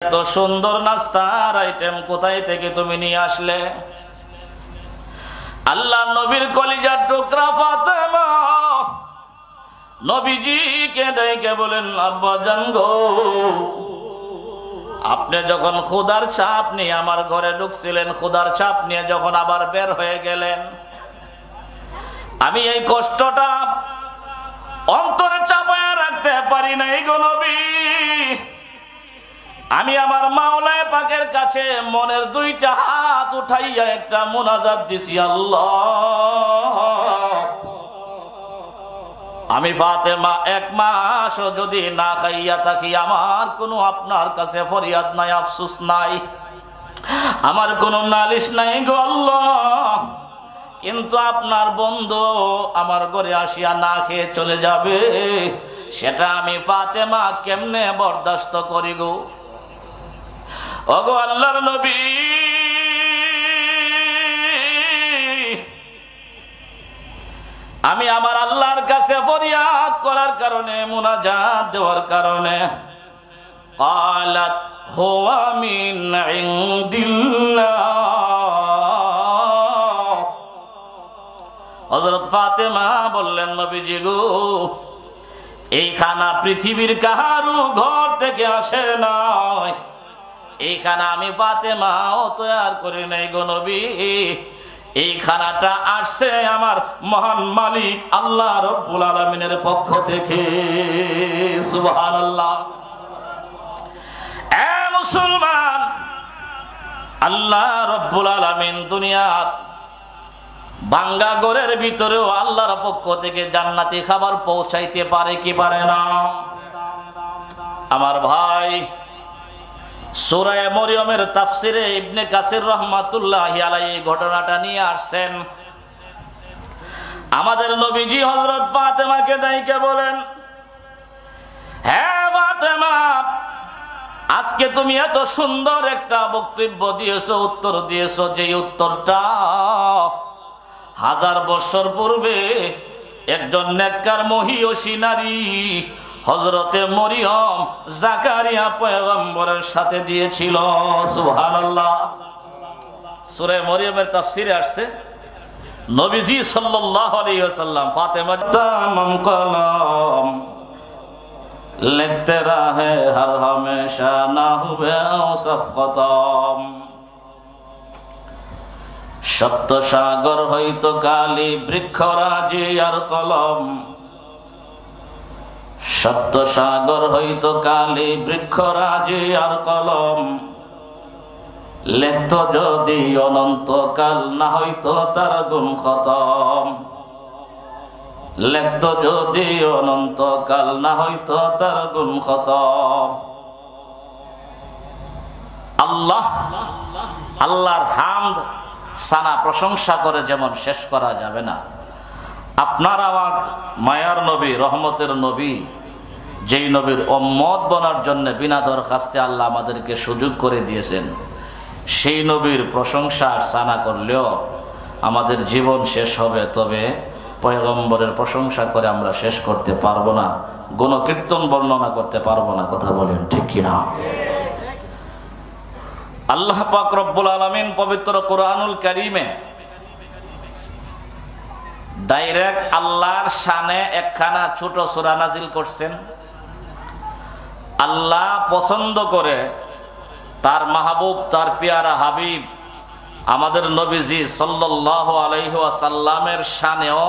এত সুন্দর নাস্তার আইটেম কোথায় থেকে তুমি নিয়ে আসলে? আল্লাহ নবীর কলিজার টুকরা ফাতেমা নবীজিকে ডেকে বলেন, আব্বা জান গো, আপনি যখন ক্ষুধার চাপ নিয়ে আমার ঘরে ঢুকছিলেন, ক্ষুধার চাপ নিয়ে যখন আবার বের হয়ে গেলেন, আমি এই কষ্টটা অন্তরে চাপায় রাখতে পারি নাই গো নবী। আমি আমার মাওলায়ে পাকের কাছে মনের দুইটা হাত উঠাইয়া একটা মুনাজাত দিছি, আল্লাহ আমি ফাতেমা এক মাস যদি না খাইয়া থাকি, আমার কোনো আপনার কাছে ফরিয়াদ নাই, আফসোস নাই, আমার কোনো নালিশ নাই গো আল্লাহ। কিন্তু আপনার বন্ধু আমার ঘরে আসিয়া না খেয়ে চলে যাবে, সেটা আমি ফাতেমা কেমনে বরদাস্ত করি গো। ওগো আল্লাহর নবী, আমি আমার আল্লাহর কাছে ফরিয়াদ করার কারণে, মুনাজাত দেওয়ার কারণে, ক্বালাত হুয়া মিন ইনদিল্লাহ, হযরত ফাতেমা বললেন, নবীজি গো, এই খানা পৃথিবীর কাহারো ঘর থেকে আসে নাই, এই খানা আমি ফাতেমাও তৈয়ার করি নাই গো নবী। এই খানাটা আসছে আমার মহান মালিক আল্লাহ রব্বুল আলামিনের পক্ষ থেকে। সুবহানাল্লাহ। এ মুসলমান, আল্লাহ রব্বুল আলামিন দুনিয়ার ভাঙ্গা ঘরের ভিতরেও আল্লাহর পক্ষ থেকে জান্নাতি খাবার পৌঁছাইতে পারে কি পারে না? আমার ভাই, সূরা মরিয়মের তাফসিরে ইবনে কাসির রাহমাতুল্লাহি আলাইহি ঘটনাটা নিয়ে আসছেন। আমাদের নবীজি হযরত ফাতেমাকে ডাইকে বলেন, হ্যাঁ ফাতেমা, আজকে তুমি এত সুন্দর একটা বক্তব্য দিয়েছো, উত্তর দিয়েছো, যে উত্তরটা 1000 বছর পূর্বে একজন নেককার মহিয়সী নারী হযরতে মরিয়ম জাকারিয়া পয়গম্বরের সাথে দিয়েছিল। সুবহানাল্লাহ। সূরা মরিয়মের তাফসিরে আসছে, নবীজি সাল্লাল্লাহু আলাইহি ওয়াসাল্লাম ফাতেমা তামাম কলম লিখতে রাহে হর হমেশা না হুবে আওসাফ খতম, সপ্ত সাগর হইতো কালি বৃক্ষরাজি আর কলম, সপ্ত সাগর হইতো কালি বৃক্ষরাজি আর কলম, লেখত যদি অনন্তকাল না হইতো তার গুণ খতম, লেখত যদি অনন্তকাল না হইতো তার গুণ খতম। আল্লাহ আল্লাহর হামদ সানা প্রশংসা করে যেমন শেষ করা যাবে না, আপনার আমার মায়ার নবী, রহমতের নবী, যেই নবীর উম্মত বনার জন্য বিনা দরখাস্তে আল্লাহ আমাদেরকে সুযোগ করে দিয়েছেন, সেই নবীর প্রশংসা আর সানা করলেও আমাদের জীবন শেষ হবে, তবে পয়গম্বরের প্রশংসা করে আমরা শেষ করতে পারবো না, গুণকীর্তন বর্ণনা করতে পারবো না। কথা বলেন ঠিক কিনা? আল্লাহ পাক রব্বুল আলামিন পবিত্র কোরআনুল কারীমে ডাইরেক্ট আল্লাহর শানে একখানা ছোট সূরা নাজিল করছেন। আল্লাহ পছন্দ করে তার মাহবুব, তার পিয়ারা হাবিব আমাদের নবীজি সাল্লাল্লাহু আলাইহি ওয়াসাল্লামের শানেও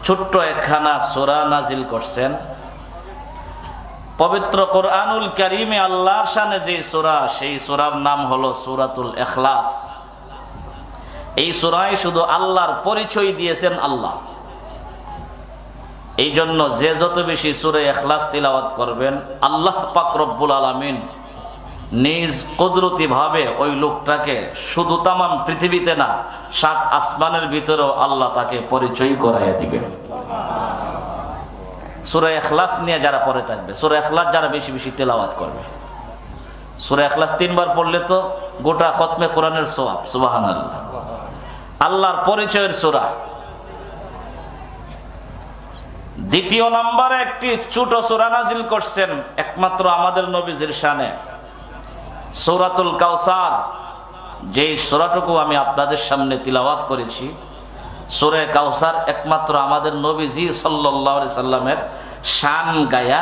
ছোট্ট একখানা সূরা নাজিল করছেন। পবিত্র কোরআনুল কারীমে আল্লাহর শানে যে সূরা, সেই সূরার নাম হলো সূরাতুল ইখলাস। এই সূরায় শুধু আল্লাহর পরিচয় দিয়েছেন আল্লাহ। এই জন্য যে যত বেশি সূরা ইখলাস তিলাওয়াত করবেন, আল্লাহ পাক রব্বুল আলামিন নিজ কুদরতি ভাবে ওই লোকটাকে শুধু তামাম পৃথিবীতে না, 7 আসমানের ভিতরেও আল্লাহ তাকে পরিচয় করাইয়া দিবেন। সূরা ইখলাস নিয়ে যারা পড়ে থাকবে, সূরা ইখলাস যারা বেশি বেশি তেলাওয়াত করবে, সূরা ইখলাস 3 বার পড়লে তো গোটা খতমে কোরআনের সওয়াব। সুবহানাল্লাহ। আল্লাহর পরিচয়ের সূরা। দ্বিতীয় নম্বরে একটি ছোট সূরা নাজিল করছেন একমাত্র আমাদের নবীজির শানে, সূরাতুল কাউসার, যেই সূরাটুকু আমি আপনাদের সামনে তিলাওয়াত করেছি, সূরা কাউসার একমাত্র আমাদের নবীজি সাল্লাল্লাহু আলাইহি সাল্লামের শান গায়া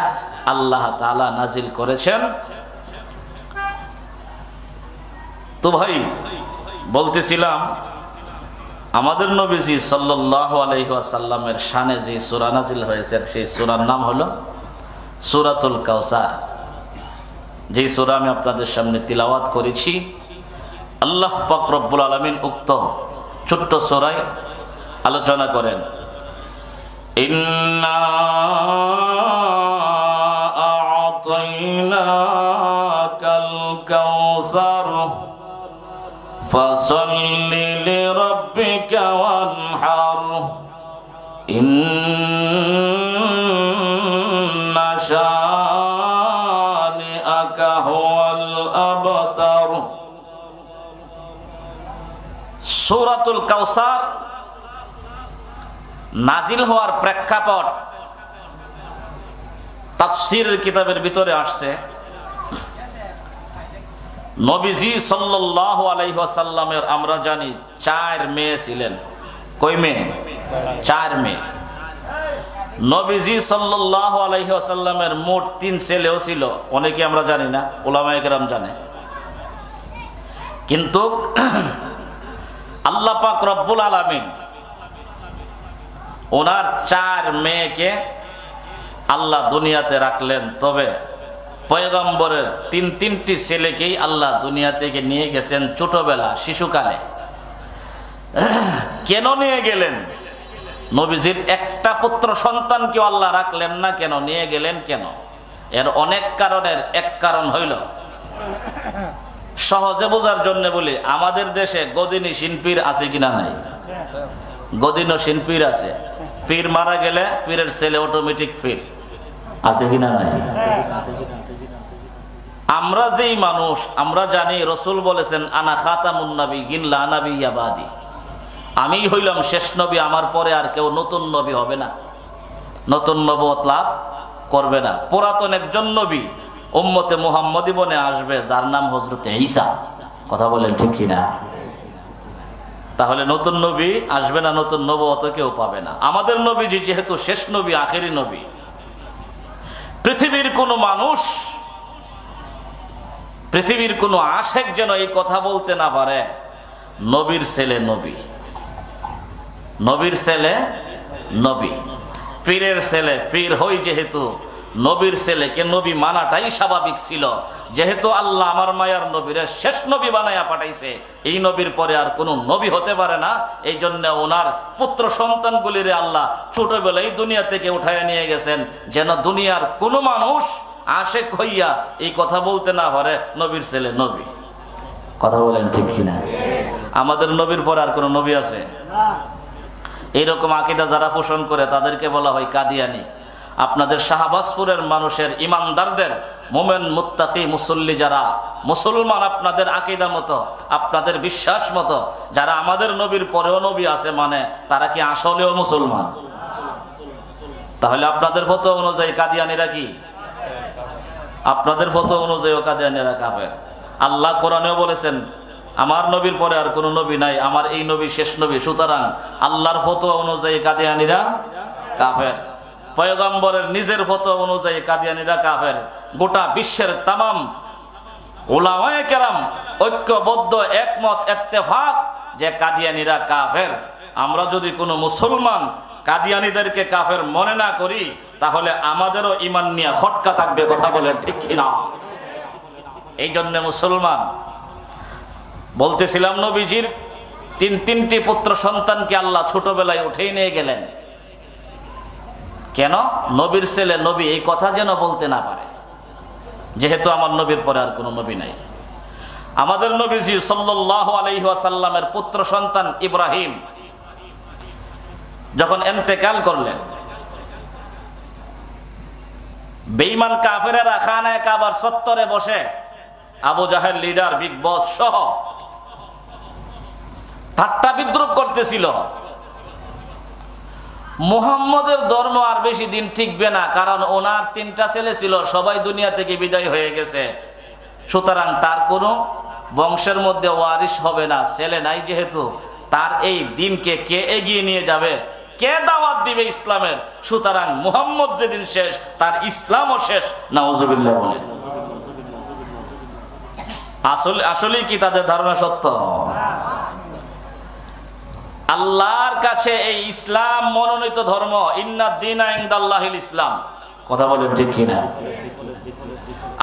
আল্লাহ তাআলা নাজিল করেছেন। তো ভাই বলতেছিলাম, আমাদের নবীজি সাল্লাল্লাহু আলাইহি ওয়াসাল্লামের শানে যে সূরা নাজিল হয়েছে সেই সূরার নাম হলো সূরাতুল কাউসার। যেই সূরা আমি আপনাদের সামনে তিলাওয়াত করেছি, আল্লাহ পাক রব্বুল আলামিন উক্ত ছোট্ট সূরায় আলোচনা করেন, ইন্না আ'তাইনাকাল কাউসার ফাসাল্লি লিরাব্বিকা ওয়ানহার ইন্না শানিআকা হুয়াল আবতার। সূরাতুল কাউসার নাজিল হওয়ার প্রেক্ষাপট তাফসীরের কিতাবের ভিতরে আসছে, নবীজি সাল্লাল্লাহু আলাইহি ওয়াসাল্লামের আমরা জানি 4 মেয়ে ছিলেন। কয় মেয়ে? 4 মেয়ে। নবীজি সাল্লাল্লাহু আলাইহি ওয়াসাল্লামের মোট 3 ছেলেও ছিল, অনেকে আমরা জানি না, উলামায়ে কেরাম জানে। কিন্তু আল্লাহ পাক রব্বুল আলামিন ওনার 4 মেয়েকে আল্লাহ দুনিয়াতে রাখলেন, তবে পয়গম্বরের 3টি ছেলেকেই আল্লাহ দুনিয়া থেকে নিয়ে গেছেন ছোটবেলা, শিশুকালে। কেন নিয়ে গেলেন? নবীজির একটা পুত্র সন্তানকেও আল্লাহ রাখলেন না, কেন নিয়ে গেলেন? কেন? এর অনেক কারণের এক কারণ হইল, সহজে বোঝার জন্য বলি, আমাদের দেশে গদিনী শিল্পীর আছে কিনা? নাই। গদিনো শিল্পীর আছে। পীর মারা গেলে পীরের ছেলে অটোমেটিক পীর আছে কিনা? নাই। আমরা যেই মানুষ, আমরা জানি রাসূল বলেছেন, আনা খাতামুন নাবিয়্যিন লা নাবিয়্যা বাদি, আমি হইলাম শেষ নবী, আমার পরে আর কেউ নতুন নবী হবে না, নতুন নবুয়ত লাভ করবে না। পুরাতন একজন নবী উম্মতে মুহাম্মদী বনে আসবে, যার নাম হযরত ঈসা। কথা বলেন ঠিক কিনা? তাহলে নতুন নবী আসবে না, নতুন নবুয়ত কেউ পাবে না। আমাদের নবীজি যেহেতু শেষ নবী, আখেরি নবী, পৃথিবীর কোনো মানুষ, পৃথিবীর কোনো আশেক যেন এই কথা বলতে না পারে, নবীর ছেলে নবী, নবীর ছেলে নবী, পীরের ছেলে পীর হই। যেহেতু নবীর ছেলেকে নবী মানাটাই স্বাভাবিক ছিল, যেহেতু আল্লাহ আমার মায়ার নবীরে শেষ নবী বানাইয়া পাঠাইছে, এই নবীর পরে আর কোনো নবী হতে পারে না। এই জন্য ওনার পুত্র সন্তানগুলিরে আল্লাহ ছোটবেলায় দুনিয়া থেকে উঠাইয়া নিয়ে গেছেন, যেন দুনিয়ার কোনো মানুষ আশেক হইয়া এই কথা বলতে না পারে নবীর ছেলে নবী। কথা বলেন ঠিক কিনা? আমাদের নবীর পরে আর কোনো নবী আছে? এইরকম আকীদা যারা পোষণ করে তাদেরকে বলা হয় কাদিয়ানী। আপনাদের শাহবাজপুরের মানুষের, ইমানদারদের, মোমেন মুত্তাকি মুসল্লি যারা মুসলমান, আপনাদের আকীদা মতো, আপনাদের বিশ্বাস মতো, যারা আমাদের নবীর পরেও নবী আছে মানে, তারা কি আসলেও মুসলমান? তাহলে আপনাদের ফতোয়া অনুযায়ী কাদিয়ানীরা কি? আপনাদের ফতোয়া অনুযায়ী কাদিয়ানীরা কাফের। আল্লাহ কোরআনেও বলেছেন, আমার নবীর পরে আর কোনো নবী নাই, আমার এই নবী শেষ নবী। সুতরাং আল্লাহর ফতোয়া অনুযায়ী কাদিয়ানীরা কাফের, পয়গম্বরের নিজের ফতোয়া অনুযায়ী কাদিয়ানীরা কাফের। গোটা বিশ্বের তামাম উলামায়ে কেরাম ঐক্যবদ্ধ, একমত, ইত্তেফাক যে কাদিয়ানীরা কাফের। আমরা যদি কোনো মুসলমান কাদিয়ানীদেরকে কাফের মনে না করি, তাহলে আমাদেরও ঈমান নিয়ে খটকা থাকবে। কথা বলেন ঠিক কিনা? এই জন্য মুসলমান, বলতেছিলাম, নবীজির 3টি পুত্র সন্তানকে আল্লাহ ছোটবেলায় উঠেই নিয়ে গেলেন। কেন? নবীর ছেলে নবী এই কথা যেন বলতে না পারে, যেহেতু আমার নবীর পরে আর কোনো নবী নাই। আমাদের নবীজি সাল্লাল্লাহু আলাইহি ওয়াসাল্লামের পুত্র সন্তান ইব্রাহিম যখন ইন্তেকাল করলেন, বেঈমান কাফেরেরা খানায়ে কাবার চত্বরে বসে আবু জাহেল লিডার, বিগ বস সহ ঠাট্টা বিদ্রুপ করতেছিল। মুহাম্মদের ধর্ম আর বেশি দিন টিকবে না, কারণ ওনার 3টা ছেলে ছিল, সবাই দুনিয়া থেকে বিদায় হয়ে গেছে, সুতরাং তার কোনো বংশের মধ্যে ওয়ারিশ হবে না, ছেলে নাই যেহেতু, তার এই দিনকে কে এগিয়ে নিয়ে যাবে, কে দাওয়াত দিবে ইসলামের? সুতরাং মুহাম্মদ যেদিন শেষ, তার ইসলামও শেষ। নাউজুবিল্লাহ বলেন। আসলে কি তাদের ধারণা সত্য? আল্লাহর কাছে এই ইসলাম মনোনীত ধর্ম। ইন্নাদ দীনা ইনদাল্লাহিল ইসলাম। কথা বলেন ঠিক কিনা?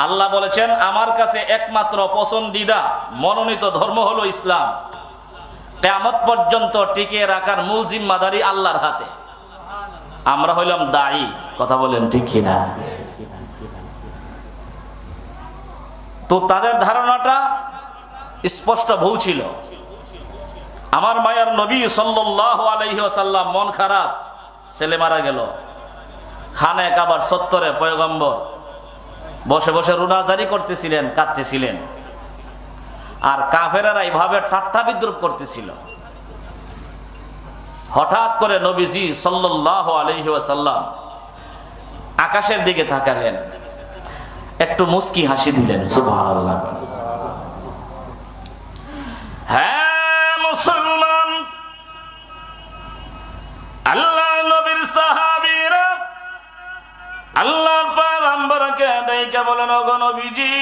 আল্লাহ বলেছেন আমার কাছে একমাত্র পছন্দিদা মনোনীত ধর্ম হলো ইসলাম। কিয়ামত পর্যন্ত টিকিয়ে রাখার মূল জিম্মাদারি আল্লাহর হাতে। আমরা হইলাম দায়ী। কথা বলেন ঠিক কিনা? তো তাদের ধারণাটা স্পষ্ট ভুল ছিল। আমার মায়ার নবী সাল্লাল্লাহু আলাইহি ওয়াসাল্লাম মন খারাপ, ছেলে মারা গেল। খানে কাবার চত্বরে পয়গম্বর বসে বসে রুনাজারি করতেছিলেন, কাঁদতেছিলেন। আর কাফেরেরা এইভাবে ঠাট্টা বিদ্রুপ করতেছিল। হঠাৎ করে নবীজি সাল্লাল্লাহু আলাইহি ওয়াসাল্লাম আকাশের দিকে তাকালেন, একটু মুস্কি হাসি দিলেন। সুবহানাল্লাহ। হ্যাঁ মুসলমান, আল্লাহ নবীর সাহাবীরা আল্লাহর পয়গম্বরকে ডেকে বলেন, ওগো নবীজি,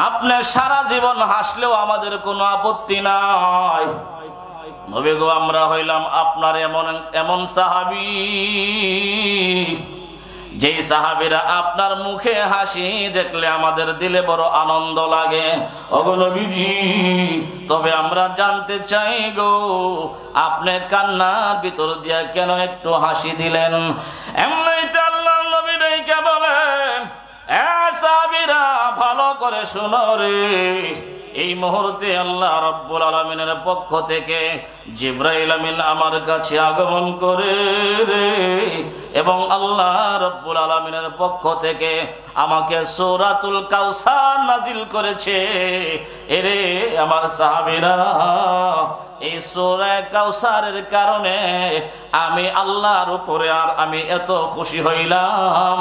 আপনি সারা জীবন হাসলেও আমাদের কোনো আপত্তি নাই। নবী গো, আমরা হইলাম আপনার এমন সাহাবী, যেই সাহাবীরা আপনার মুখে হাসি দেখলে আমাদের দিলে বড় আনন্দ লাগে। ওগো নবীজি, তবে আমরা জানতে চাই গো, আপনি কান্নার ভিতর দিয়া কেন একটু হাসি দিলেন? এমনিতে আল্লাহ নবী ডেকে বলেন, এ সাহাবীরা ভালো করে শোনো রে, এই মুহূর্তে আল্লাহ রাব্বুল আলামিনের পক্ষ থেকে জিবরাইল আমিন আমার কাছে আগমন করে রে, এবং আল্লাহ রাব্বুল আলামিনের পক্ষ থেকে আমাকে সূরাতুল কাউসার নাজিল করেছে। এরে আমার সাহাবীরা, এই সূরা কাউসারের কারণে আমি আল্লাহর উপরে আর আমি এত খুশি হইলাম।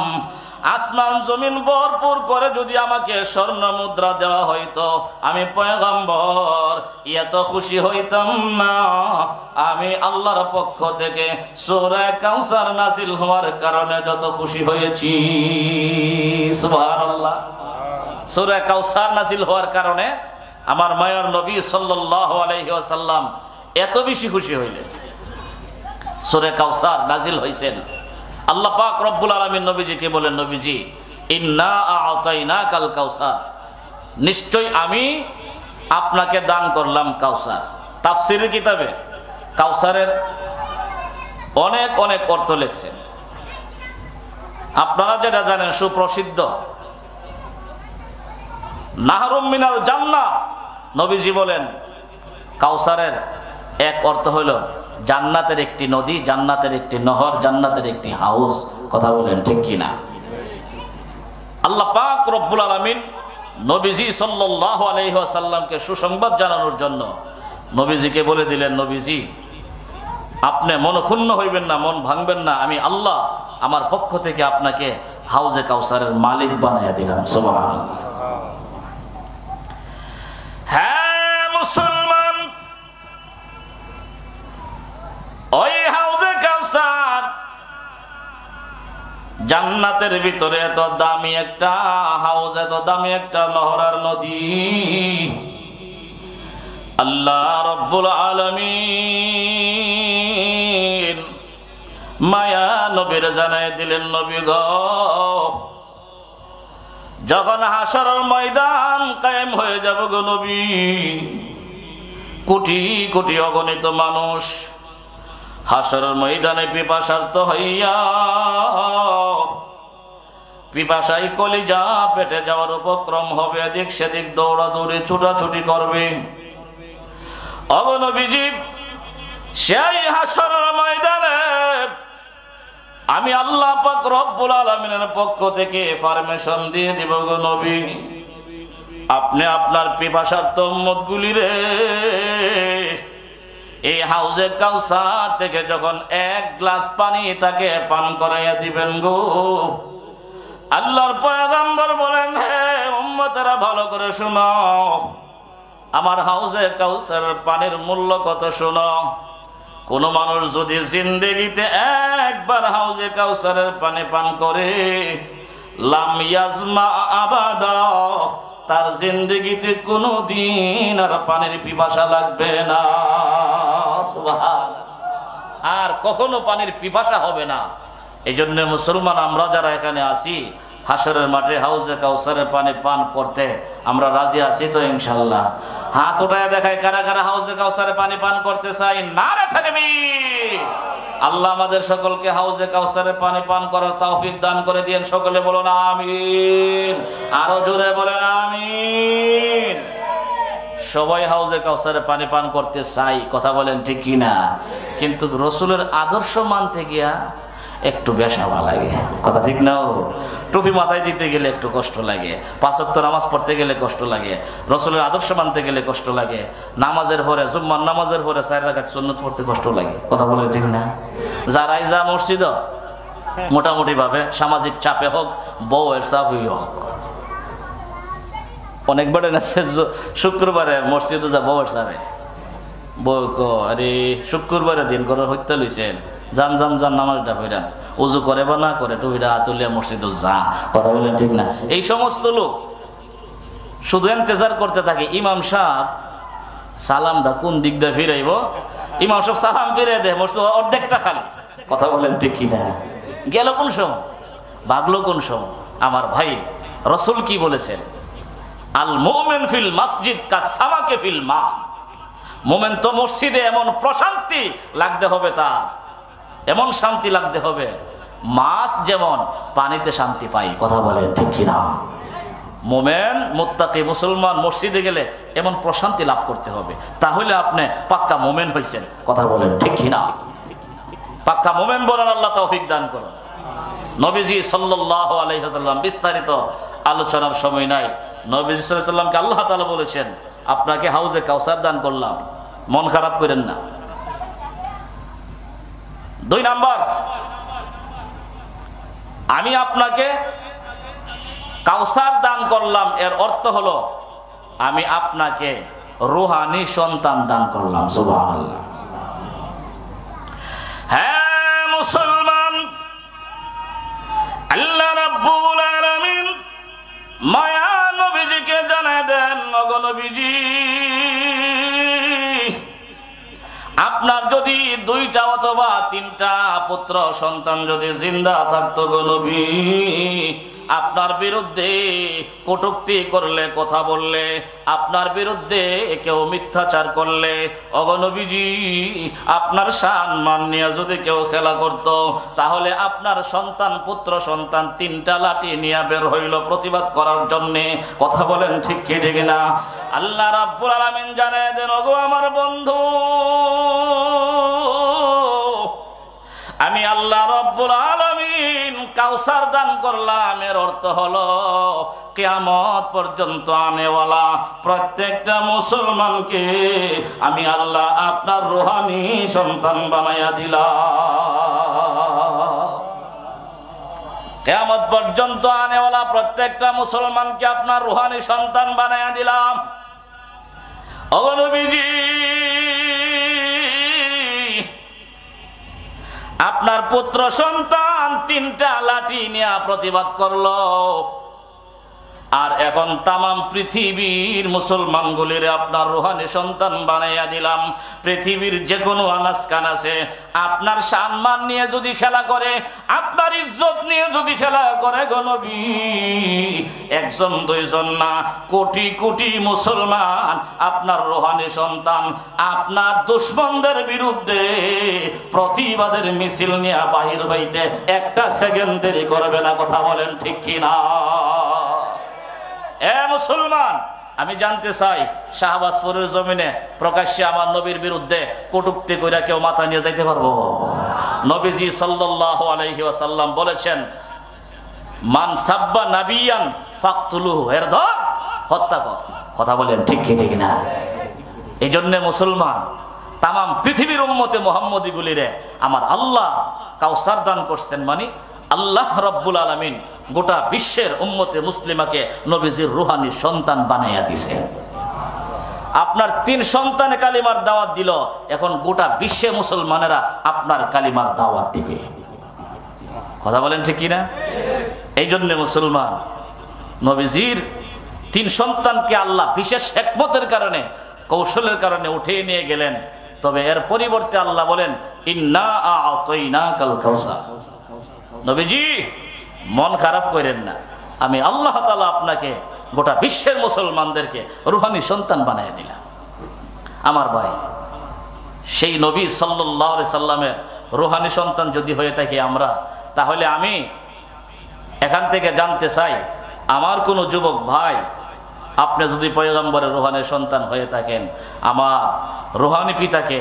আসমান জমিন ভরপুর করে যদি আমাকে স্বর্ণ মুদ্রা দেওয়া হইতো, আমি পয়গম্বর এত খুশি হইতাম না। আমি আল্লাহর পক্ষ থেকে সূরা কাউসার নাজিল হওয়ার কারণে যত খুশি হয়েছি। সুবহানাল্লাহ। সূরা কাউসার নাজিল হওয়ার কারণে আমার মায়ার নবী সাল্লাল্লাহু আলাইহি ওয়াসাল্লাম এত বেশি খুশি হইলেন। সূরা কাউসার নাজিল হইছেন। আল্লাহ পাক রব্বুল আলামিন নবীজিকে বলেন, নবীজি, ইন্না আ'তাইনাকাল কাউসার, নিশ্চয় আমি আপনাকে দান করলাম কাউসার। তাফসীরের কিতাবে কাউসারের অনেক অনেক অর্থ লিখছেন। আপনারা যেটা জানেন সুপ্রসিদ্ধ নাহরুম মিনাল জান্নাহ, নবীজি বলেন কাউসারের এক অর্থ হলো জান্নাতের একটি নদী, জান্নাতের একটি নহর, জান্নাতের একটি হাউস। কথা বলেন ঠিক কিনা? আল্লাহ পাক রব্বুল আলামিন নবীজি সাল্লাল্লাহু আলাইহি ওয়াসাল্লামকে সুসংবাদ জানানোর জন্য নবীজিকে বলে দিলেন, নবীজি, আপনি মন ক্ষুণ্ণ হইবেন না, মন ভাঙবেন না, আমি আল্লাহ আমার পক্ষ থেকে আপনাকে হাউজে কাউসারের মালিক বানাইয়া দিলাম। সুবহানাল্লাহ। হ্যাঁ মুসলমান, ওই হাউজে কাউসার জান্নাতের ভিতরে এত দামি একটা হাউজ, এত দামি একটা নহর আর নদী আল্লাহ রব্বুল আলামিন মায়া নবীর জানাই দিলেন, নবী গো, যখন হাশরের ময়দান কায়েম হয়ে যাবে গো নবী, কোটি কোটি অগণিত মানুষ হাশরের ময়দানে পিপাসার্ত হইয়া পিপাসায় কলিজা পেটে যাওয়ার উপক্রম হবে, এদিক সেদিক দৌড়াদৌড়ি ছুটাছুটি করবে। ওগো নবীজি, সেই হাশরের ময়দানে আমি আল্লাহ পাক রব্বুল আলামিনের পক্ষ থেকে পারমিশন দিয়ে দিব গো নবী, আপনি আপনার পিপাসার্ত উম্মতগুলিরে এই হাউজে কাউসার থেকে যখন এক গ্লাস পানি তাকে পান করাইয়া দিবেন গো, আল্লাহর পয়গম্বর বলেন, হে উম্মতেরা ভালো করে শুনো, আমার হাউজে কাউসার পানির মূল্য কত শুনো। কোন মানুষ যদি জিন্দেগিতে একবার হাউজে কাউসারের পানি পান করে, লাম ইয়াজমা আবাদা, তার জিন্দেগিতে কোনো দিন আর পানির পিপাসা লাগবে না। সুবহানাল্লাহ। আর কখনো পানির পিপাসা হবে না। এই জন্য মুসলমান আমরা যারা এখানে আছি, হাসরের মাঠে হাউজে কাউসারের পানি পান করতে আমরা রাজি আছি তো ইনশাআল্লাহ? হাত উঠায় দেখায় কারা কারা হাউজে কাউসারের পানি পান করতে চাই। নারে তাকবীর। আল্লাহ আমাদের সকলকে হাউজে কাউসারের পানি পান করার তৌফিক দান করে দিয়েন। সকলে বলুন আমিন। আরো জোরে বলেন আমিন। সবাই হাউজে কাউসারের পানি পান করতে চাই, কথা বলেন ঠিক কিনা? কিন্তু রসুলের আদর্শ মানতে গিয়া একটু বেশাবা লাগে, কথা ঠিক নাও? টুপি মাথায় দিতে গেলে একটু কষ্ট লাগে, 5 ওয়াক্ত নামাজ পড়তে গেলে কষ্ট লাগে, রসুলের আদর্শ মানতে গেলে কষ্ট লাগে, নামাজের পরে জুম্মার নামাজের পরে 4 রাকাত সুন্নাত পড়তে কষ্ট লাগে, কথা বলে ঠিক না? যারাই যা মসজিদ মোটামুটি ভাবে সামাজিক চাপে হোক, বউয়ের চাপই হোক, অনেকবারে না শুক্রবারে মসজিদে যা বউয়ের চাপে, বউ আরে শুক্রবারে দিন করে হত্যা লইছেন, যান যান যান নামাজটা পড়ান, উজু করে বা না করে টুপিটা তুলিয়া মসজিদে যা, কথা বলেন ঠিক না? এই সমস্ত লোক শুধু ইন্তজার করতে থাকে ইমাম সাহেব সালামটা কোন দিক দিয়ে ফিরাইব, ইমাম সাহেব সালাম ফিরে দেয়, মসজিদ অর্ধেকটা খালি, কথা বলেন ঠিক কিনা? গেল কোন সময়, ভাগলো কোন সময়? আমার ভাই, রসুল কি বলেছেন? আল মুমিন ফিল মসজিদ কাসামাকে ফিল মা। মোমেন তো মসজিদে এমন প্রশান্তি লাগতে হবে, তার এমন শান্তি লাগতে হবে, মাছ যেমন পানিতে শান্তি পাই, কথা বলেন ঠিক কিনা? মোমেন মুত্তাকি মুসলমান মসজিদে গেলে এমন প্রশান্তি লাভ করতে হবে, তাহলে আপনি পাক্কা মোমেন হয়েছেন, কথা বলেন ঠিক কিনা? পাক্কা মোমেন বলেন, আল্লাহ তৌফিক দান করুন। নবীজি সাল্লাল্লাহু আলাইহি ওয়াসাল্লাম, বিস্তারিত আলোচনার সময় নাই, নবীজি সাল্লাল্লাহু আলাইহি ওয়াসাল্লামকে আল্লাহ তাআলা বলেছেন, আপনাকে হাউজে কাউসার দান করলাম, মন খারাপ করেন না। 2 নাম্বার, আমি আপনাকে কাউসার দান করলাম, এর অর্থ হলো আমি আপনাকে রূহানি সন্তান দান করলাম। সুবহানাল্লাহ। হ্যাঁ মুসলমান, আল্লাহ রাব্বুল আলামিন মায়া নবীজিকে জানায় দেন, ওগো নবীজি, আপনার যদি 2টা অথবা 3টা পুত্র সন্তান যদি জিন্দা থাকতো গো নবী, আপনার বিরুদ্ধে কটূক্তি করলে, কথা বললে, আপনার বিরুদ্ধে কেউ মিথ্যাচার করলে, ওগো নবীজি, আপনার সম্মান নিয়ে যদি কেউ খেলা করত, তাহলে আপনার সন্তান পুত্র সন্তান 3টা লাঠি নিয়ে বের হইল প্রতিবাদ করার জন্য, কথা বলেন ঠিক কি ঠিক না? আল্লাহ রাব্বুল আলামিন জানায় দেন, ওগো আমার বন্ধু, আমি আল্লাহ রাব্বুল আলামিন কাউসার দান করলাম, এর অর্থ হলো কিয়ামত পর্যন্ত আনেওয়ালা প্রত্যেকটা মুসলমানকে আমি আল্লাহ আপনার রূহানি সন্তান বানাইয়া দিলাম। কিয়ামত পর্যন্ত আনেওয়ালা প্রত্যেকটা মুসলমানকে আপনার রূহানি সন্তান বানাইয়া দিলাম। ওগো নবীজি, আপনার পুত্র সন্তান 3টা লাঠি নিয়ে প্রতিবাদ করলো, আর এখন তামাম পৃথিবীর মুসলমানগুলির আপনার রূহানি সন্তান বানাইয়া দিলাম। পৃথিবীর যে কোনো আনাস কানাসে আপনার সম্মান নিয়ে যদি খেলা করে, আপনার ইজ্জত নিয়ে যদি খেলা করে গো নবী, 1জন 2জন না, কোটি কোটি মুসলমান আপনার রূহানি সন্তান আপনার দুশমনদের বিরুদ্ধে প্রতিবাদের মিছিল নিয়ে বাহির হইতে 1টা সেকেন্ড দেরি করবে না, কথা বলেন ঠিক কিনা? এ মুসলমান, আমি জানতে চাই, শাহবাজপুরের জমিনে প্রকাশ্যে আমার নবীর বিরুদ্ধে কটূক্তি কইরা কেউ মাথা নিয়ে যাইতে পারবো? নবীজি সাল্লাল্লাহু আলাইহি ওয়াসাল্লাম বলেছেন, মান সাব্বা নাবিয়ান ফাকতুলুহু, এর ধর, হত্যা কর, কথা বলেন ঠিক কি ঠিক না? এই জন্য মুসলমান, তামাম পৃথিবীর উম্মতে মুহাম্মদী গুলিরে আমার আল্লাহ কাউসার দান করছেন, মানে আল্লাহ রাব্বুল আলামিন গোটা বিশ্বের উম্মতে মুসলিমাকে নবীজির রুহানি সন্তান বানাইয়া দিয়েছেন। আপনার 3 সন্তানে কালিমার দাওয়াত দিল, এখন গোটা বিশ্বে মুসলমানেরা আপনার কালিমার দাওয়াত দিবে। কথা বলেন ঠিক কিনা? এই জন্য মুসলমান নবীজির 3 সন্তানকে আল্লাহ বিশেষ হিকমতের কারণে, কৌশলের কারণে উঠিয়ে নিয়ে গেলেন। তবে এর পরিবর্তে আল্লাহ বলেন, ইন্না আ'তাইনাকাল কাউসার। নবীজি মন খারাপ করেন না, আমি আল্লাহ তাআলা আপনাকে গোটা বিশ্বের মুসলমানদেরকে রুহানি সন্তান বানিয়ে দিলাম। আমার ভাই, সেই নবী সাল্লাল্লাহু আলাইহি সাল্লামের রুহানি সন্তান যদি হয়ে থাকি আমরা, তাহলে আমি এখান থেকে জানতে চাই, আমার কোনো যুবক ভাই, আপনি যদি পয়গম্বরের রুহানি সন্তান হয়ে থাকেন, আমার রুহানি পিতাকে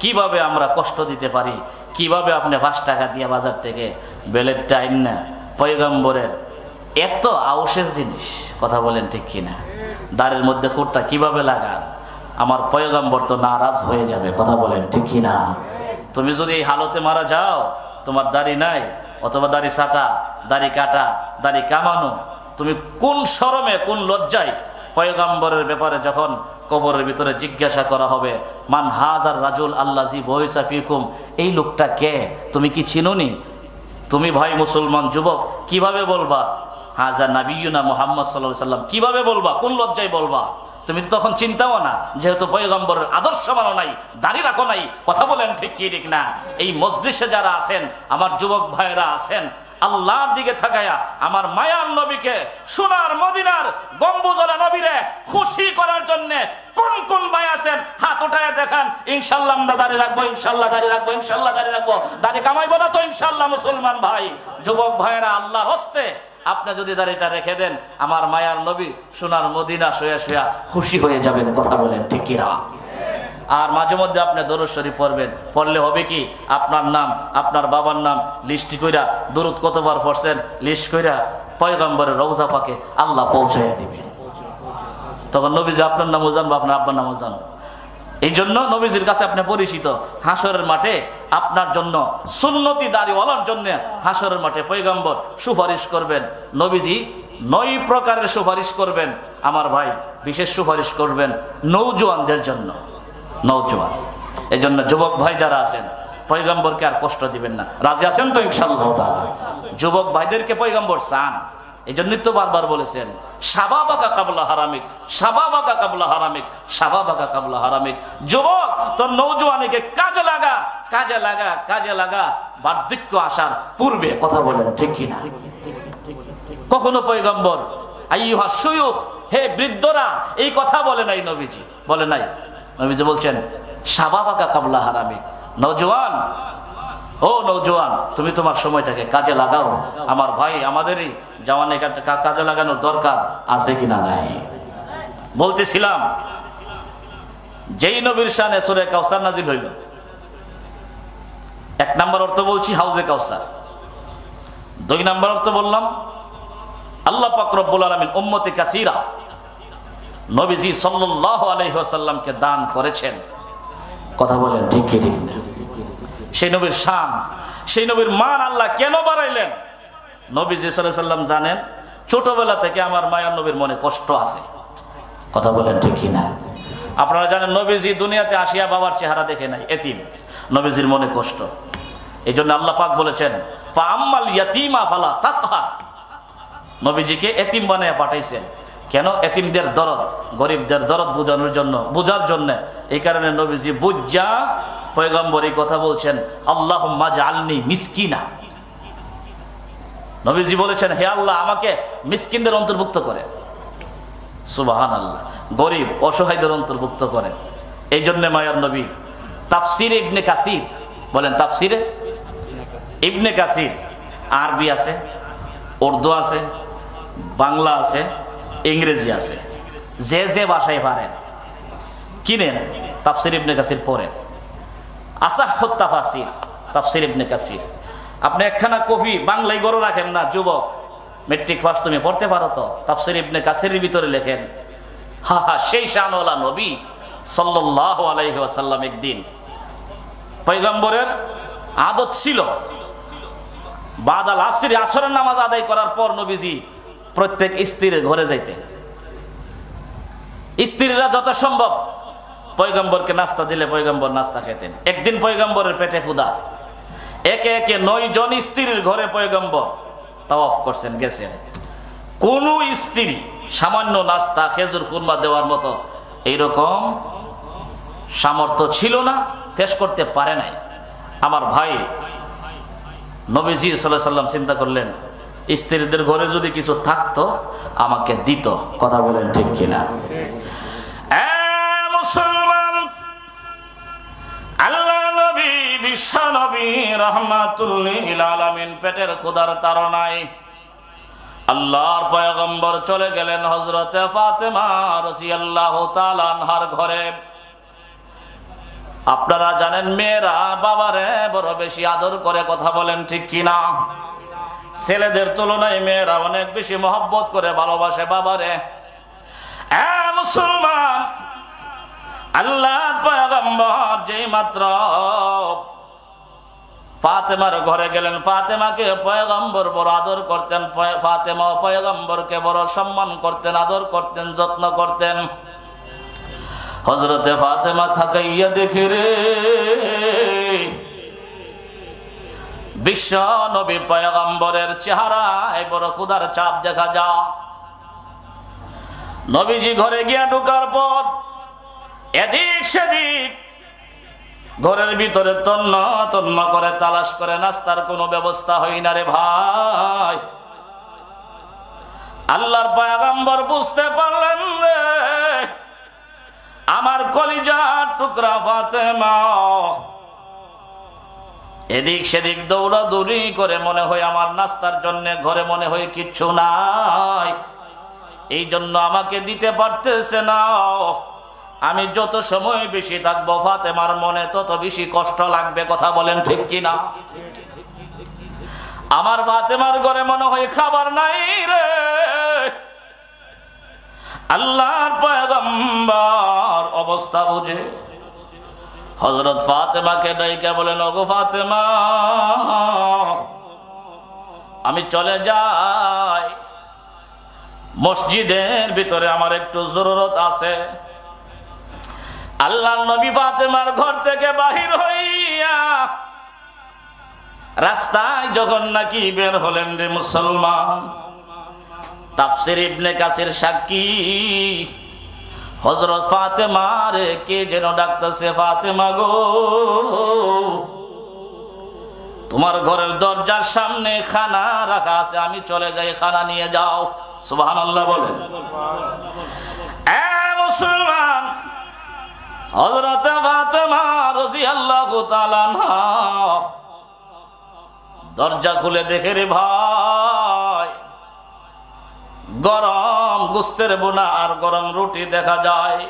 কিভাবে আমরা কষ্ট দিতে পারি, কিভাবে আপনি 5 টাকা দিয়ে বাজার থেকে বেলেটটা আইন না পয়গম্বরের এত আউশের জিনিস, কথা বলেন ঠিক কিনা, দাঁড়ের মধ্যে খুঁটটা কিভাবে লাগান, আমার পয়গম্বর তো নারাজ হয়ে যাবে। কথা বলেন ঠিক কিনা? তুমি যদি এই হালতে মারা যাও, তোমার দাড়ি নাই অথবা দাড়ি ছাটা, দাড়ি কাটা, দাড়ি কামানো, তুমি কোন শরমে, কোন লজ্জায় পয়গম্বরের ব্যাপারে যখন কবরের ভিতরে জিজ্ঞাসা করা হবে, মান হাজার রাজুল আল্লাজি বহিসা ফিকুম, এই লোকটা কে, তুমি কি চিনোনি? তুমি ভাই মুসলমান যুবক কিভাবে বলবা হাজা নাবিয়ুনা মুহাম্মদ সাল্লাল্লাহু আলাইহি সাল্লাম? কিভাবে বলবা? কোন লজ্জায় বলবা? তুমি তো তখন চিন্তাও না, যেহেতু পয়গম্বরের আদর্শ মানো নাই, দাড়ি রাখো নাই। কথা বলেন ঠিক কি ঠিক না? এই মজলিসে যারা আছেন, আমার যুবক ভাইয়েরা আছেন, আল্লাহর দিকে তাকায়া আমার মায়ার নবীকে, সোনার মদিনার গম্বুজওয়ালা নবীরে খুশি করার জন্য কোন কোন ভাই আছেন হাত উঠায় দেখান। ইনশাআল্লাহ আমরা দাড়ি রাখবো, ইনশাআল্লাহ দাড়ি রাখবো, ইনশাআল্লাহ দাড়ি রাখবো। দাড়ি কামাইবো না তো ইনশাআল্লাহ মুসলমান ভাই, যুবক ভাইয়েরা, আল্লাহর হস্তে আপনি যদি দাড়িটা রেখে দেন, আমার মায়ার নবী সোনার মদিনা শুয়া শুয়া খুশি হয়ে যাবেন। কথা বলেন ঠিক কিনা? আর মাঝে মধ্যে আপনি দরুদ শরীফ পড়বেন, পড়লে হবে কি, আপনার নাম, আপনার বাবার নাম লিস্ট কইরা, দরুদ কতবার পড়ছেন লিস্ট কইরা পয়গম্বরের রওজা পাকে আল্লাহ পৌঁছাইয়া দিবেন। তখন নবীজি আপনার নামও জানবো, আপনার আব্বার নামও জানবো। এই জন্য নবীজির কাছে আপনি পরিচিত। হাসরের মাঠে আপনার জন্য, সুন্নতি দাড়িওয়ালার জন্য হাসরের মাঠে পয়গম্বর সুপারিশ করবেন। নবীজি 9 প্রকারের সুপারিশ করবেন। আমার ভাই, বিশেষ সুপারিশ করবেন নওজোয়ানদের জন্য। নওজোয়ান, এই জন্য যুবক ভাই যারা আছেন, পয়গম্বরকে আর কষ্ট দিবেন না। রাজি আছেন তো ইনশাআল্লাহ তাআলা? যুবক ভাইদেরকে পয়গম্বর চান, এই জন্যই তো বারবার বলেছেন, শাবাবাকা কাবলা হারামিক, শাবাবাকা কাবলা হারামিক, শাবাবাকা কাবলা হারামিক। যুবক, তোর নওজোয়ানিকে কাজে লাগা, কাজে লাগা, কাজে লাগা, বার্ধক্য আসার পূর্বে। কথা বলেন ঠিক কিনা? কখনো পয়গম্বর আইয়ুহা শুয়ুখ, হে বৃদ্ধরা, এই কথা বলে নাই নবীজি, বলে নাই। নবীজি বলছেন শাবাবাকা কাবলা হারামিক, নওজোয়ান, ও নওজোয়ান, তুমি তোমার সময়টাকে কাজে লাগাও। আমার ভাই, আমাদেরই জওয়ানি কাজে লাগানোর দরকার আছে কিনা নাই? বলতেছিলাম, যেই নবীর শানে সূরা কাউসার নাজিল হইল, 1 নম্বর অর্থ বলছি হাউজে কাউসার। 2 নম্বর অর্থ বললাম আল্লাহ পাক রব্বুল আলামিন উম্মতে কাসীরা নবীজি সাল্লাল্লাহু আলাইহি ওয়াসাল্লামকে দান করেছেন। কথা বলেন ঠিক কি ঠিক না? সেই নবীর শান, সেই নবীর মান আল্লাহ কেন বাড়াইলেন? নবীজি সাল্লাল্লাহু আলাইহি ওয়াসাল্লাম জানেন, ছোটবেলা থেকে আমার মায়ার নবীর মনে কষ্ট আছে। কথা বলেন ঠিক কি না? আপনারা জানেন, নবীজি দুনিয়াতে আসিয়া বাবার চেহারা দেখে নাই, এতিম। নবীজির মনে কষ্ট, এই জন্য আল্লাহ পাক বলেছেন ফা আম্মাল ইয়াতীমা ফালা তাকহার। নবীজিকে এতিম বানায় পাঠাইছেন। কেন? এতিমদের দরদ, গরিবদের দরদ বোঝানোর জন্য, বোঝার জন্য। এই কারণে নবীজি বুঝা পয়গম্বর এই কথা বলছেন, আল্লাহুম্মা জাআলনি মিসকিনা। নবীজি বলেছেন, হে আল্লাহ, আমাকে মিসকিনদের অন্তর্ভুক্ত করেন। সুবহানাল্লাহ, গরিব অসহায়দের অন্তর্ভুক্ত করেন। এই জন্য মায়ার নবী তাফসিরে ইবনে কাসির, বলেন তাফসিরে ইবনে কাসির, আরবি আছে, উর্দু আছে, বাংলা আছে, ইংরেজি আছে, যে যে ভাষায় পারেন কিনেন, তাফসির ইবনে কাসির পড়েন। আসাহুত তাফাসির, তাফসির ইবনে কাসির। আপনি একখানা কপি বাংলায় গড়ে রাখেন না, যুবক, মেট্রিক পাস তুমি পড়তে পারো তো? তাফসির ইবনে কাসিরের ভিতরে লেখেন, হা হা, সেই শানওয়ালা নবী সাল্লাল্লাহু আলাইহি ওয়াসাল্লাম একদিন, পয়গম্বরের আদত ছিল বাদাল আসরি, আসরের নামাজ আদায় করার পর নবীজি প্রত্যেক স্ত্রীর ঘরে যাইতেন। স্ত্রীরা যত সম্ভব পয়গম্বরকে নাস্তা দিলে পয়গম্বর নাস্তা খেতেন। একদিন পয়গম্বরের পেটে ক্ষুধা, একে একে 9 জন স্ত্রীর ঘরে পয়গম্বর তাওয়াফ করছেন, গেছেন। কোন স্ত্রী সামান্য নাস্তা খেজুর খুরমা দেওয়ার মতো এইরকম সামর্থ্য ছিল না, পেশ করতে পারে নাই। আমার ভাই নবীজি সাল্লাল্লাহু আলাইহি ওয়াসাল্লাম চিন্তা করলেন, স্ত্রীদের ঘরে যদি কিছু থাকতো আমাকে দিত। কথা বলেন ঠিক কিনা? মুসলমান, আল্লাহ নবী বিশ্ব নবী রাহমাতুল লিল আলামিন পেটের ক্ষুধার তাড়নায় আল্লাহর পয়গম্বর চলে গেলেন হযরতে ফাতেমা রাদিয়াল্লাহু তাআলা আনহার ঘরে। আপনারা জানেন মেয়েরা বাবারে বড় বেশি আদর করে। কথা বলেন ঠিক কিনা? ছেলেদের তুলনায় মেয়েরা অনেক বেশি মহব্বত করে, ভালোবাসে বাবারে। মুসলমান, আল্লাহর পয়গম্বর যেই মাত্র ফাতেমার ঘরে গেলেন, ফাতেমাকে পয়গম্বর বড় আদর করতেন। ফাতেমা পয়গম্বরকে বড় সম্মান করতেন, আদর করতেন, যত্ন করতেন। হযরতে ফাতেমা তাকাইয়া দেখে রে, বিশ্ব নবী পয়গম্বরের চেহারায় বড় ক্ষুধার চাপ দেখা যায়। নবীজি ঘরে গিয়া ঢোকার পর এদিক সেদিক ঘরের ভিতরে তন্ন তন্ন করে তালাশ করে, নাস্তার কোনো ব্যবস্থা হয় না রে ভাই। আল্লাহর পয়গম্বর বুঝতে পারলেন রে, আমার কলিজার টুকরা ফাতেমা এদিক সেদিক দৌড়াদৌড়ি করে, মনে হয় আমার নাস্তার জন্য ঘরে মনে হয় কিচ্ছু নাই, এই জন্য আমাকে দিতে পারতেছে না। আমি যত সময় বেশি থাকবো ফাতেমার মনে তত বেশি কষ্ট লাগবে। কথা বলেন ঠিক কিনা? আমার ফাতেমার ঘরে মনে হয় খাবার নাই রে। আল্লাহর পয়গম্বর অবস্থা বুঝে হযরত ফাতেমাকে ডাইকা বলেন, ওগো ফাতেমা, আমি চলে যাই, মসজিদের ভিতরে আমার একটু জরুরত আছে। আল্লাহর নবী ফাতেমার ঘর থেকে বাহির হইয়া রাস্তায় যখন নাকি বের হলেন রে মুসলমান, তাফসীর ইবনে কাসির সাক্ষী, হযরত ফাতেমার কে যেন ডাকতেছে, ফাতেমা গো, তোমার ঘরের দরজার সামনে খানা রাখা আছে, আমি চলে যাই, খানা নিয়ে যাও। সুবহানাল্লাহ বলেন। মুসলমান, হযরত ফাতেমা রাদিয়াল্লাহু তাআলা আনহা দরজা খুলে দেখে রে ভাই, গরম গোস্তের বোনা আর গরম রুটি দেখা যায়।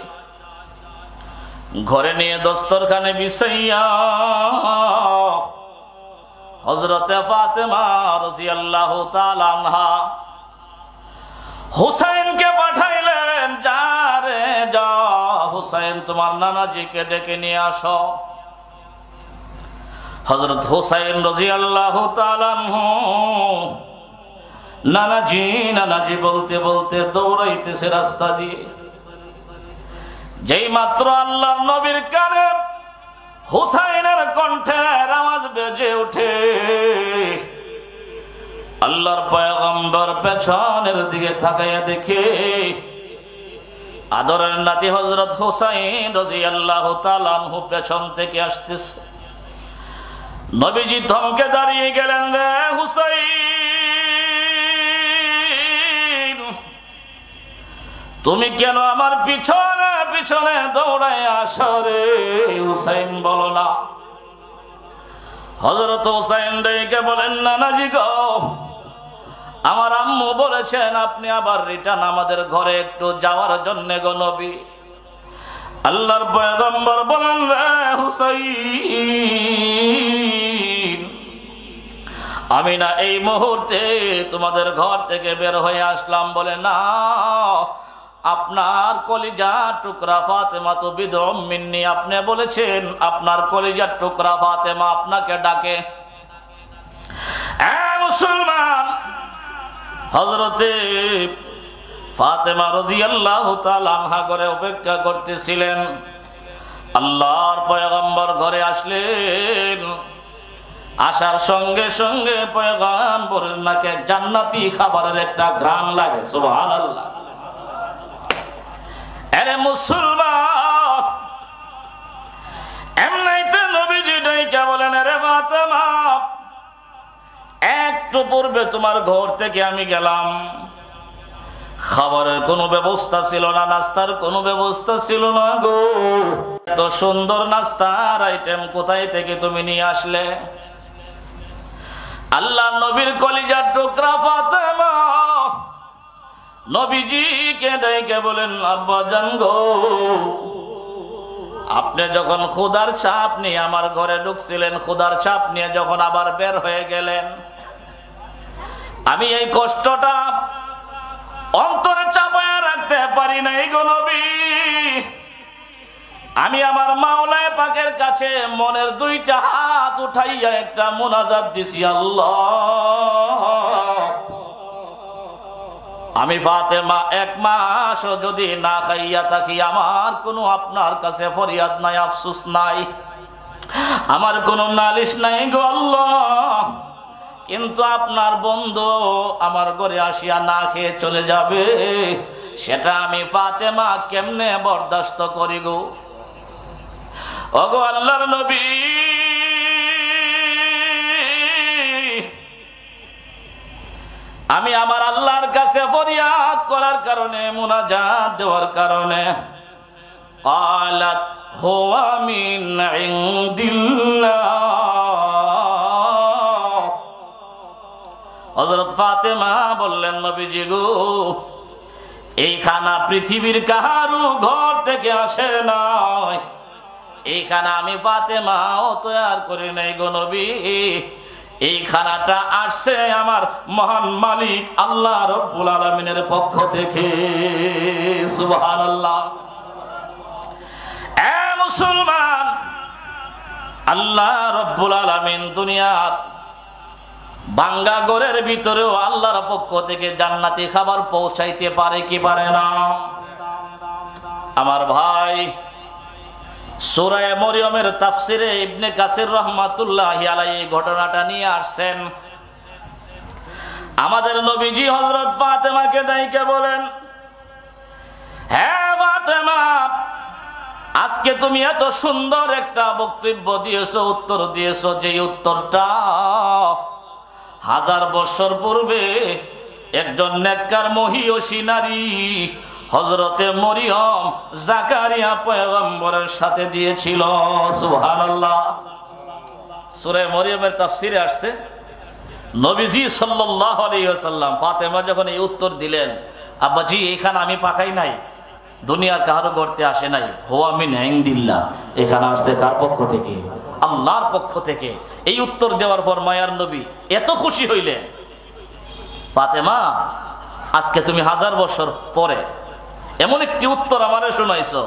ঘরে নিয়ে দস্তরখানে বিছাইয়া হযরতে ফাতেমা রাদিয়াল্লাহু তাআলা আনহা হুসাইনকে পাঠাইলেন, যা রে যা, হুসাইন তোমার নানাজিকে ডেকে নিয়ে আসো। হযরত হুসাইন রাদিয়াল্লাহু তাআলা আনহু নানাজি নানাজি বলতে বলতে দৌড়াইতেছে রাস্তা দিয়ে। যেই মাত্র আল্লাহর নবীর কানে হুসাইনের কণ্ঠের আওয়াজ বেজে ওঠে, আল্লাহর পয়গম্বর পেছনের দিকে তাকাইয়া দেখে আদরের নাতি হযরত হুসাইন রাদিয়াল্লাহু তাআলা আনহু পেছন থেকে আসতেছে। নবীজি থমকে দাঁড়িয়ে গেলেন, রে হুসাইন, তুমি কেন আমার পিছনে পিছনে দৌড়ায় আসো রে? হুসাইন বলো না। হযরত হুসাইন ডেকে বলেন, নানাজি গো, আমার আম্মু বলেছেন আপনি আবার রিটার্ন আমাদের ঘরে একটু যাওয়ার জন্য গো নবী। আল্লাহর পয়গম্বর বলেন, রে হুসাইন, আমি না এই মুহূর্তে তোমাদের ঘর থেকে বের হয়ে আসলাম বলে না, আপনার কলিজার টুকরা ফাতেমা তো বিদুম মিন্নি, আপনি বলেছেন আপনার কলিজার টুকরা ফাতেমা আপনাকে ডাকে। মুসলমান, হযরতে ফাতেমা রাদিয়াল্লাহু তাআলা আনহা ঘরে অপেক্ষা করতেছিলেন। আল্লাহর পয়গম্বর ঘরে আসলেন। আসার সঙ্গে সঙ্গে পয়গম্বরের নাকে জান্নাতি খাবারের একটা ঘ্রাণ লাগে। সুবহানাল্লাহ। আরে মুসলমান, এমনিতে নবীজি ডাইকা বলেন, আরে ফাতেমা, একটু পূর্বে তোমার ঘর থেকে আমি গেলাম, খাবারের কোনো ব্যবস্থা ছিল না, নাস্তার কোনো ব্যবস্থা ছিল না গো। এত সুন্দর নাস্তার আইটেম কোথায় থেকে তুমি নিয়ে আসলে? আল্লাহ নবীর কলিজার টুকরা ফাতেমা নবীজিকে ডেকে বলেন, আব্বা জান গো, আপনি যখন ক্ষুধার চাপ নিয়ে আমার ঘরে ঢুকছিলেন, ক্ষুধার চাপ নিয়ে যখন আবার বের হয়ে গেলেন, আমি এই কষ্টটা অন্তরে চাপায় রাখতে পারি নাই গো নবী। আমি আমার মাওলায়ে পাকের কাছে মনের দুইটা হাত উঠাইয়া একটা মুনাজাত দিছি, আল্লাহ, আমি ফাতেমা এক মাস যদি না খাইয়া থাকি, আমার কোনো আপনার কাছে ফরিয়াদ নাই, আফসোস নাই, আমার কোনো নালিশ নাই গো আল্লাহ। কিন্তু আপনার বন্ধু আমার ঘরে আসিয়া না খেয়ে চলে যাবে, সেটা আমি ফাতেমা কেমনে বরদাস্ত করি গো। ওগো আল্লাহর নবী, আমি আমার আল্লাহর কাছে ফরিয়াদ করার কারণে, মুনাজাত দেওয়ার কারণে, ক্বালাত হুয়া মিন ইনদিল্লাহ, হযরত ফাতেমা বললেন, নবীজি গো, এই খানা পৃথিবীর কাহারু ঘর থেকে আসে নাই, এই খানা আমি ফাতেমাও তৈয়ার করি নাই গো নবী। এই খানাটা আসছে আমার মহান মালিক আল্লাহ রব্বুল আলামিনের পক্ষ থেকে। সুবহানাল্লাহ। এ মুসলমান, আল্লাহ রব্বুল আলামিন দুনিয়ার ভাঙ্গা ঘরের ভিতরেও আল্লাহর পক্ষ থেকে জান্নাতি খাবার পৌঁছাইতে পারে কি পারে না? আমার ভাই, সূরা মরিয়মের তাফসিরে ইবনে কাসির রাহমাতুল্লাহি আলাইহি ঘটনাটা নিয়ে আসছেন। আমাদের নবীজি হযরত ফাতেমাকে ডাইকে বলেন, হ্যাঁ ফাতেমা, আজকে তুমি এত সুন্দর একটা বক্তব্য দিয়েছো, উত্তর দিয়েছো, যে উত্তরটা 1000 বছর পূর্বে একজন নেককার মহিয়সী নারী হযরতে মরিয়ম জাকারিয়া পয়গম্বরের সাথে দিয়েছিল। সুবহানাল্লাহ। সূরা মরিয়মের তাফসিরে আসছে, নবীজি সাল্লাল্লাহু আলাইহি ওয়াসাল্লাম ফাতেমা যখন এই উত্তর দিলেন, আব্বাজি, এখানে আমি পাকাই নাই, দুনিয়ার কারো করতে আসে নাই, হুয়া মিন ইনদিল্লাহ, এখানে আসছে কার পক্ষ থেকে? আল্লাহর পক্ষ থেকে। এই উত্তর দেওয়ার পর মায়ার নবী এত খুশি হইলেন, ফাতেমা, আজকে তুমি 1000 বছর পরে এমন একটি উত্তর আমারে শোনাইছো,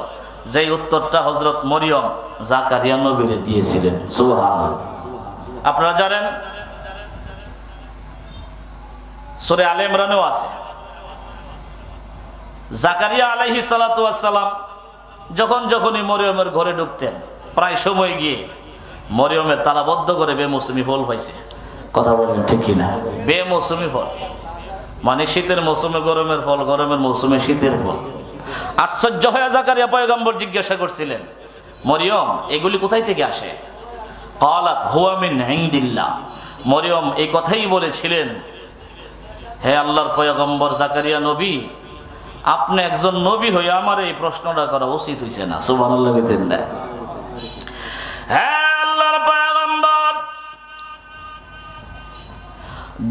যে উত্তরটা হযরত মরিয়ম জাকারিয়া নবীরে দিয়েছিলেন। সুবহানাল্লাহ। আপনারা জানেন সূরা আলে ইমরানেও আছে, জাকারিয়া আলাইহিস সালাতু ওয়াস সালাম যখনই মরিয়মের ঘরে ঢুকতেন, প্রায় সময় গিয়ে মরিয়মের তালাবদ্ধ করে বেমৌসুমি ফল পাইছে। কথা বলেন ঠিক কিনা? বেমৌসুমি ফল মানে শীতের মৌসুমে গরমের ফল, গরমের মৌসুমে শীতের ফল। আশ্চর্য হয়ে জাকারিয়া পয়গম্বর জিজ্ঞাসা করছিলেন, মরিয়ম, এগুলি কোথায় থেকে আসে? ক্বালাত হুয়া মিন ইনদিল্লাহ। মরিয়ম এই কথাই বলেছিলেন, হে আল্লাহর পয়গম্বর জাকারিয়া নবী, আপনি একজন নবী হয়ে আমার এই প্রশ্নটা করা উচিত হইছে না। সুবহানাল্লাহ। হ্যাঁ আল্লাহর পয়গম্বর,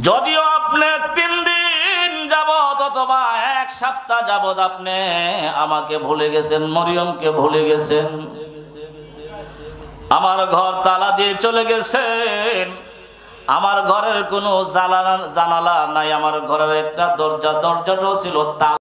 যদিও আপনি 3 দিন যাবত অথবা 1 সপ্তাহ যাবত আপনি আমাকে ভুলে গেছেন, মরিয়মকে ভুলে গেছেন, আমার ঘর তালা দিয়ে চলে গেছেন, আমার ঘরের কোনো জানালা নাই, আমার ঘরের একটা দরজাটাও ছিল তালা।